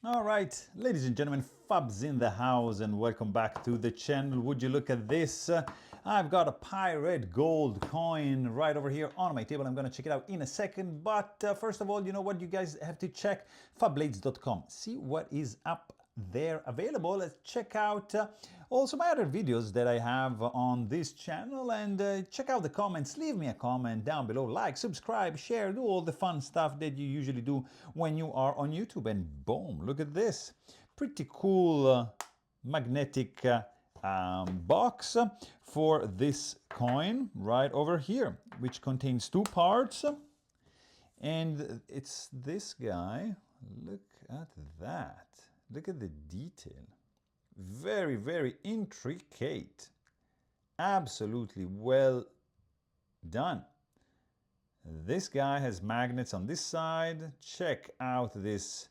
All right, ladies and gentlemen, Fabs in the house and welcome back to the channel. Would you look at this? I've got a pirate gold coin right over here on my table. I'm going to check it out in a second. But first of all, you know what? You guys have to check Fablades.com. See what is up there available. Let's check out also my other videos that I have on this channel, and check out the comments. Leave me a comment down below, like, subscribe, share, do all the fun stuff that you usually do when you are on YouTube. And boom, look at this pretty cool magnetic box for this coin right over here, which contains two parts, and it's this guy. Look at that. Look at the detail. Very, very intricate. Absolutely well done. This guy has magnets on this side. Check out this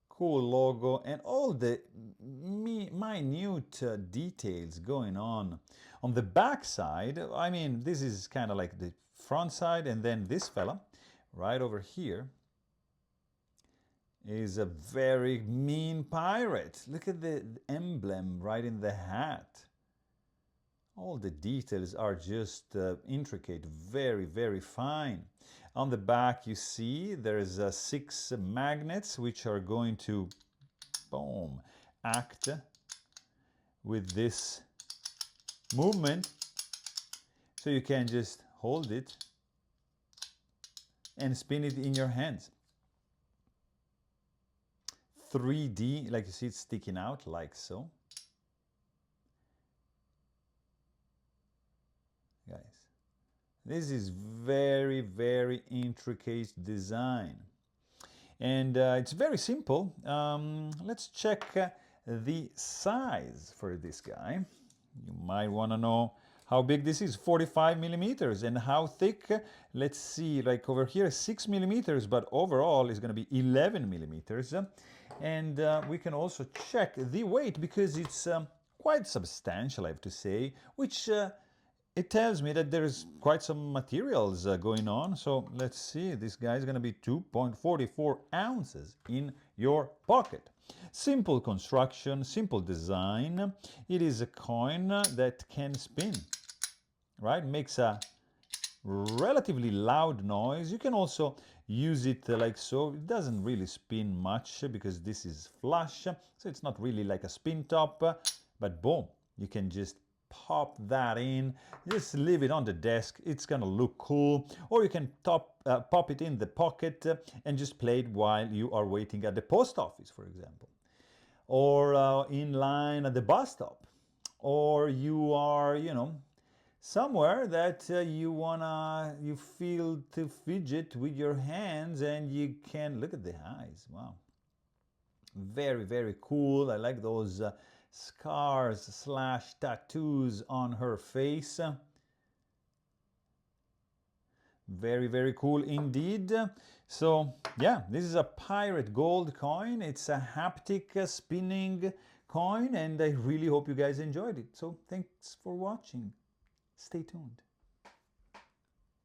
cool logo and all the minute details going on the back side. I mean, this is kind of like the front side, and then this fella right over here is a very mean pirate. Look at the emblem right in the hat. All the details are just intricate, very, very fine. On the back, you see there's 6 magnets which are going to, boom, act with this movement. So you can just hold it and spin it in your hands. 3D, like you see, it's sticking out like so. Guys, this is very, very intricate design, and it's very simple. Let's check the size for this guy. You might want to know how big this is. 45 millimeters. And how thick? Let's see, like over here 6 millimeters, but overall is going to be 11 millimeters. And we can also check the weight, because it's quite substantial, I have to say, which it tells me that there's quite some materials going on. So let's see, this guy is going to be 2.44 ounces in your pocket. Simple construction, simple design. It is a coin that can spin, right? Makes a relatively loud noise. You can also use it like so. It doesn't really spin much because this is flush, so it's not really like a spin top, but boom, you can just pop that in, just leave it on the desk. It's gonna look cool. Or you can pop it in the pocket and just play it while you are waiting at the post office, for example, or in line at the bus stop, or you are, you know, somewhere that you feel to fidget with your hands, and you can look at the eyes. Wow, very, very cool. I like those scars slash tattoos on her face. Very, very cool indeed. So yeah, this is a pirate gold coin. It's a haptic spinning coin, and I really hope you guys enjoyed it. So thanks for watching. Stay tuned.